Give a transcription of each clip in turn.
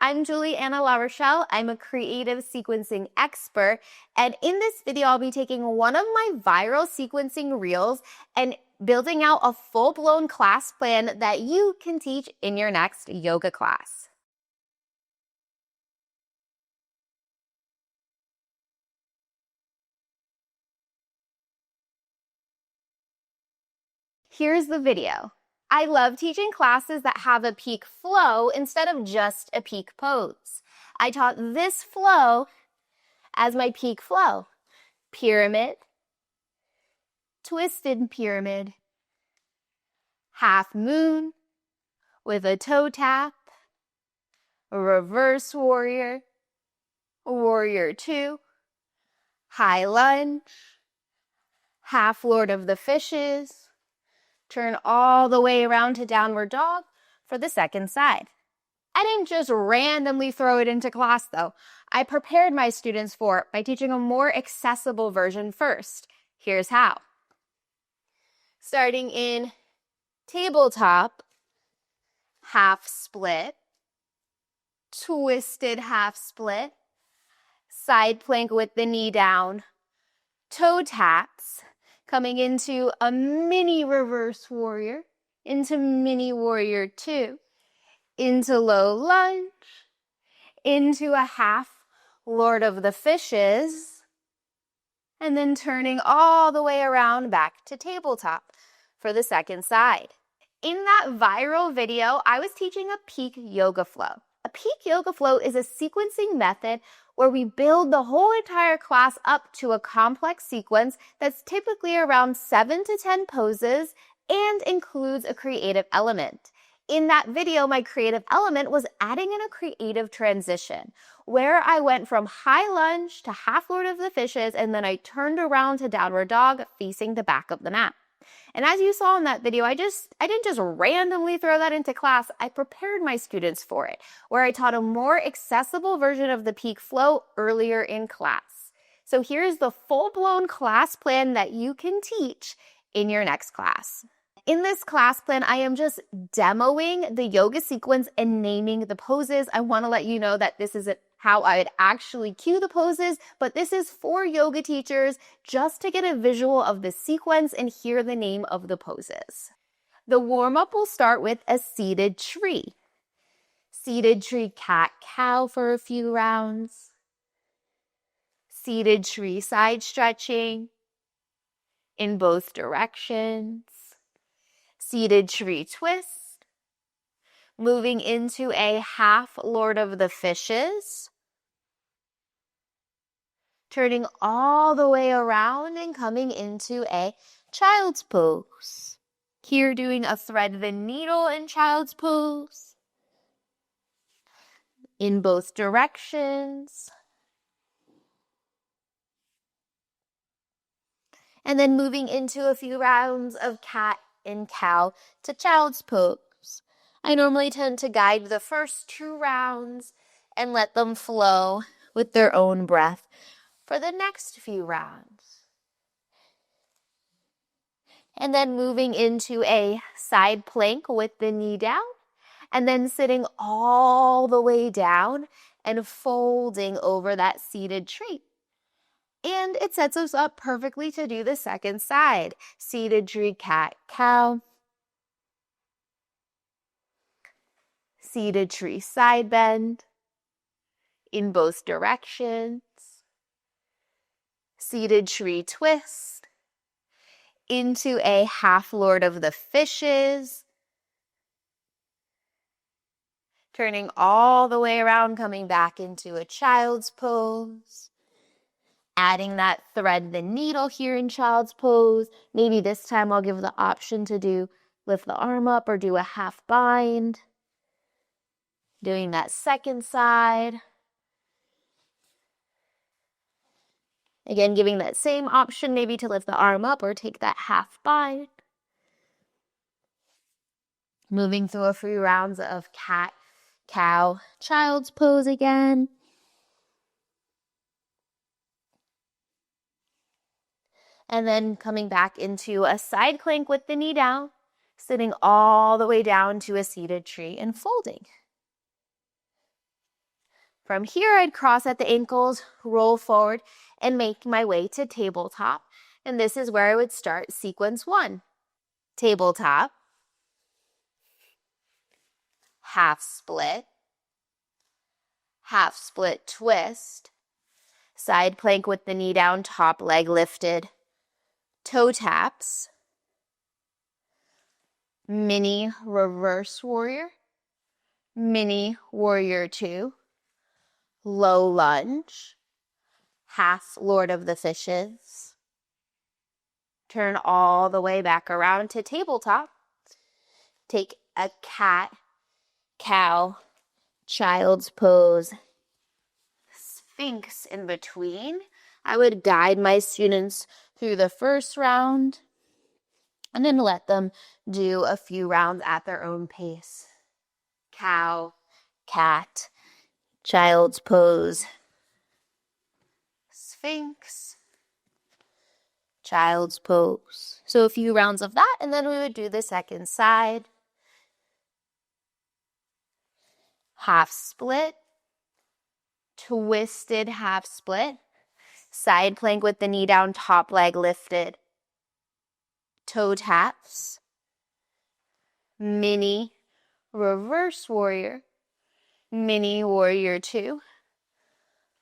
I'm Juliana Larochelle. I'm a creative sequencing expert, and in this video, I'll be taking one of my viral sequencing reels and building out a full-blown class plan that you can teach in your next yoga class. Here's the video. I love teaching classes that have a peak flow instead of just a peak pose. I taught this flow as my peak flow. Pyramid, twisted pyramid, half moon with a toe tap, reverse warrior, warrior two, high lunge, half lord of the fishes, turn all the way around to downward dog for the second side. I didn't just randomly throw it into class though. I prepared my students for it by teaching a more accessible version first. Here's how. Starting in tabletop, half split, twisted half split, side plank with the knee down, toe taps, coming into a mini reverse warrior, into mini warrior two, into low lunge, into a half lord of the fishes, and then turning all the way around back to tabletop for the second side. In that viral video, I was teaching a peak yoga flow. A peak yoga flow is a sequencing method where we build the whole entire class up to a complex sequence that's typically around 7 to 10 poses and includes a creative element. In that video, my creative element was adding in a creative transition where I went from high lunge to half lord of the fishes, and then I turned around to downward dog facing the back of the mat. And as you saw in that video, I didn't just randomly throw that into class. I prepared my students for it, where I taught a more accessible version of the peak flow earlier in class. So here's the full-blown class plan that you can teach in your next class. In this class plan, I am just demoing the yoga sequence and naming the poses. I want to let you know that this isn't how I would actually cue the poses, but this is for yoga teachers just to get a visual of the sequence and hear the name of the poses. The warm-up will start with a seated tree. Seated tree cat-cow for a few rounds. Seated tree side stretching in both directions. Seated tree twist, moving into a half lord of the fishes, turning all the way around and coming into a child's pose. Here doing a thread the needle in child's pose in both directions. And then moving into a few rounds of cat and cow to child's pose. I normally tend to guide the first 2 rounds and let them flow with their own breath for the next few rounds. And then moving into a side plank with the knee down, and then sitting all the way down and folding over that seated tree. And it sets us up perfectly to do the second side. Seated tree, cat, cow. Seated tree, side bend in both directions. Seated tree, twist into a half lord of the fishes. Turning all the way around, coming back into a child's pose. Adding that thread the needle here in child's pose. Maybe this time I'll give the option to do lift the arm up or do a half bind. Doing that second side. Again, giving that same option maybe to lift the arm up or take that half bind. Moving through a few rounds of cat, cow, child's pose again. And then coming back into a side plank with the knee down, sitting all the way down to a seated tree and folding. From here, I'd cross at the ankles, roll forward, and make my way to tabletop. And this is where I would start sequence 1. Tabletop, half split twist, side plank with the knee down, top leg lifted, toe taps, mini reverse warrior, mini warrior 2, low lunge, half Lord of the Fishes, turn all the way back around to tabletop, take a cat, cow, child's pose, Sphinx in between. I would guide my students through the first round and then let them do a few rounds at their own pace. Cow, cat, child's pose, Sphinx, child's pose. So a few rounds of that, and then we would do the second side. Half split, twisted half split, side plank with the knee down, top leg lifted, toe taps, mini reverse warrior, mini warrior 2,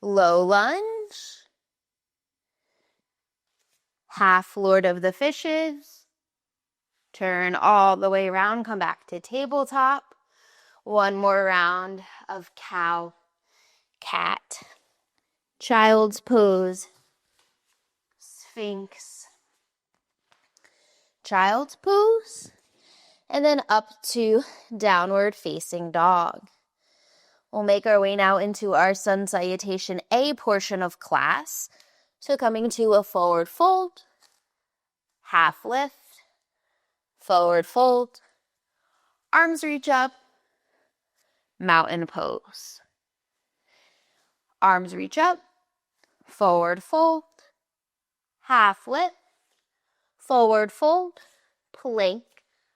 low lunge, half Lord of the Fishes, turn all the way around, come back to tabletop, one more round of cow, cat, child's pose, Sphinx, child's pose, and then up to downward facing dog. We'll make our way now into our Sun Salutation A portion of class. So coming to a forward fold, half lift, forward fold, arms reach up, mountain pose. Arms reach up, forward fold, half lift, forward fold, plank.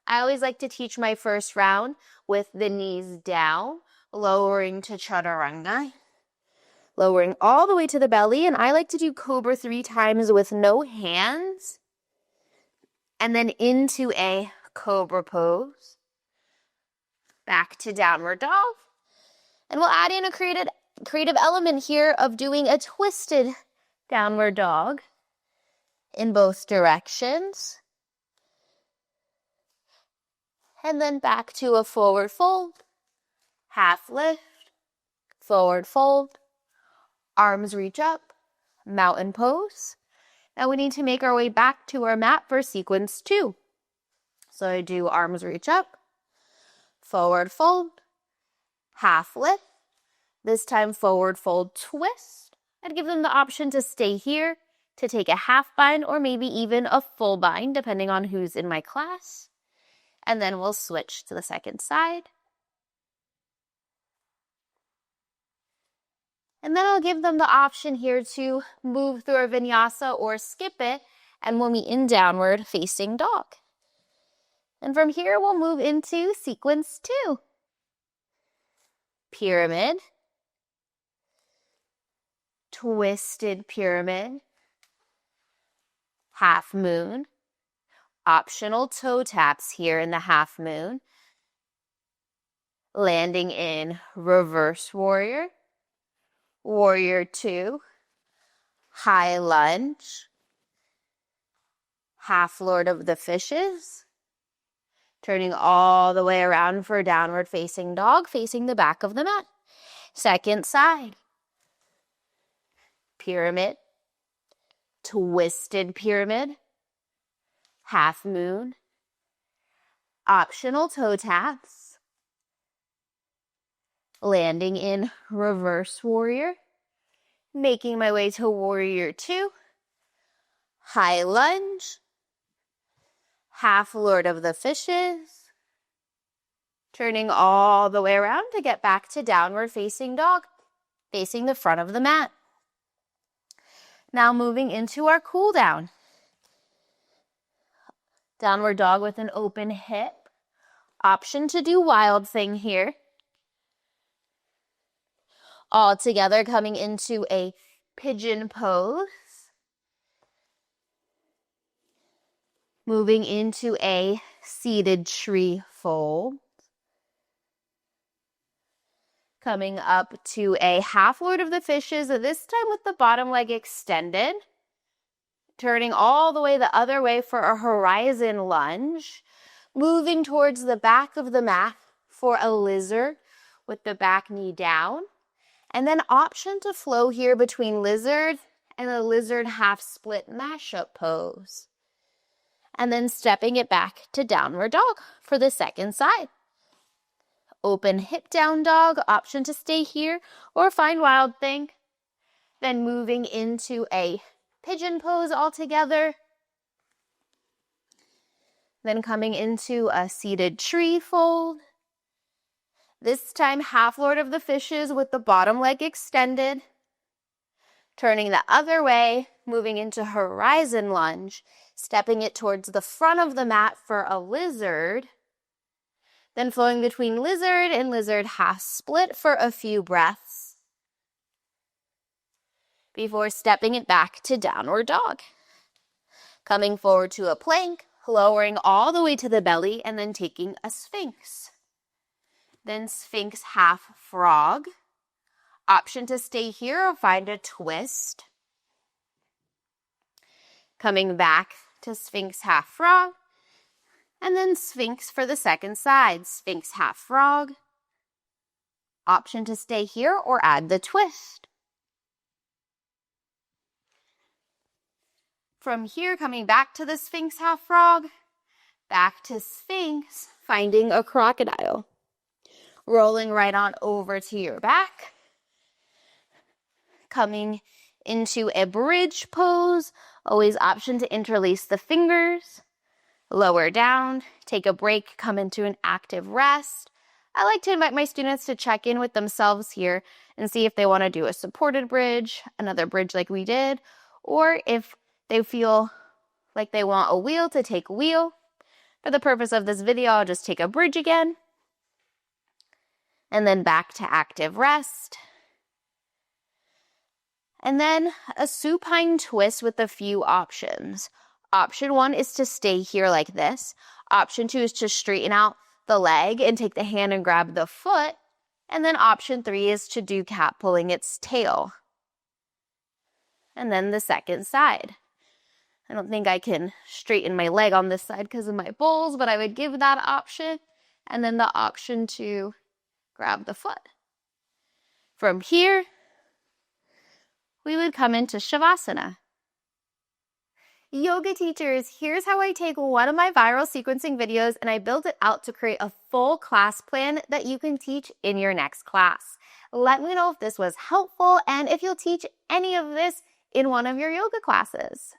I always like to teach my first round with the knees down, lowering to chaturanga, lowering all the way to the belly. And I like to do cobra 3 times with no hands, and then into a cobra pose, back to downward dog. And we'll add in a creative element here of doing a twisted downward dog in both directions. And then back to a forward fold, half lift, forward fold, arms reach up, mountain pose. Now we need to make our way back to our mat for sequence 2. So I do arms reach up, forward fold, half lift, this time forward fold twist. I'd give them the option to stay here, to take a half bind, or maybe even a full bind, depending on who's in my class. And then we'll switch to the second side. And then I'll give them the option here to move through a vinyasa or skip it, and we'll meet in downward facing dog. And from here, we'll move into sequence 2. Pyramid, twisted pyramid, half moon, optional toe taps here in the half moon, landing in reverse warrior, warrior 2, high lunge, half Lord of the Fishes, turning all the way around for downward facing dog, facing the back of the mat. Second side, pyramid, twisted pyramid, half moon, optional toe taps, landing in reverse warrior, making my way to warrior 2, high lunge, half Lord of the Fishes, turning all the way around to get back to downward facing dog, facing the front of the mat. Now moving into our cool down. Downward dog with an open hip. Option to do wild thing here. all together, coming into a pigeon pose. Moving into a seated tree fold. Coming up to a half Lord of the Fishes, this time with the bottom leg extended. Turning all the way the other way for a horizon lunge. Moving towards the back of the mat for a lizard with the back knee down. And then option to flow here between lizard and a lizard half split mashup pose. And then stepping it back to downward dog for the second side. Open hip down dog, option to stay here or find wild thing. Then moving into a pigeon pose all together. Then coming into a seated tree fold. This time half Lord of the Fishes with the bottom leg extended. Turning the other way, moving into horizon lunge, stepping it towards the front of the mat for a lizard. Then flowing between lizard and lizard half split for a few breaths. Before stepping it back to downward dog. Coming forward to a plank, lowering all the way to the belly and then taking a sphinx. Then sphinx half frog. Option to stay here or find a twist. Coming back to sphinx half frog. And then sphinx for the second side. Sphinx half frog. Option to stay here or add the twist. From here, coming back to the sphinx half frog. Back to sphinx, finding a crocodile. Rolling right on over to your back. Coming into a bridge pose. Always option to interlace the fingers. Lower down, take a break, come into an active rest. I like to invite my students to check in with themselves here and see if they want to do a supported bridge, another bridge like we did, or if they feel like they want a wheel, to take a wheel. For the purpose of this video, I'll just take a bridge again. And then back to active rest. And then a supine twist with a few options. Option 1 is to stay here like this. Option 2 is to straighten out the leg and take the hand and grab the foot. And then option 3 is to do cat pulling its tail. And then the second side. I don't think I can straighten my leg on this side because of my bowls, but I would give that option. And then the option to grab the foot. From here, we would come into Shavasana. Yoga teachers, here's how I take one of my viral sequencing videos and I build it out to create a full class plan that you can teach in your next class. Let me know if this was helpful and if you'll teach any of this in one of your yoga classes.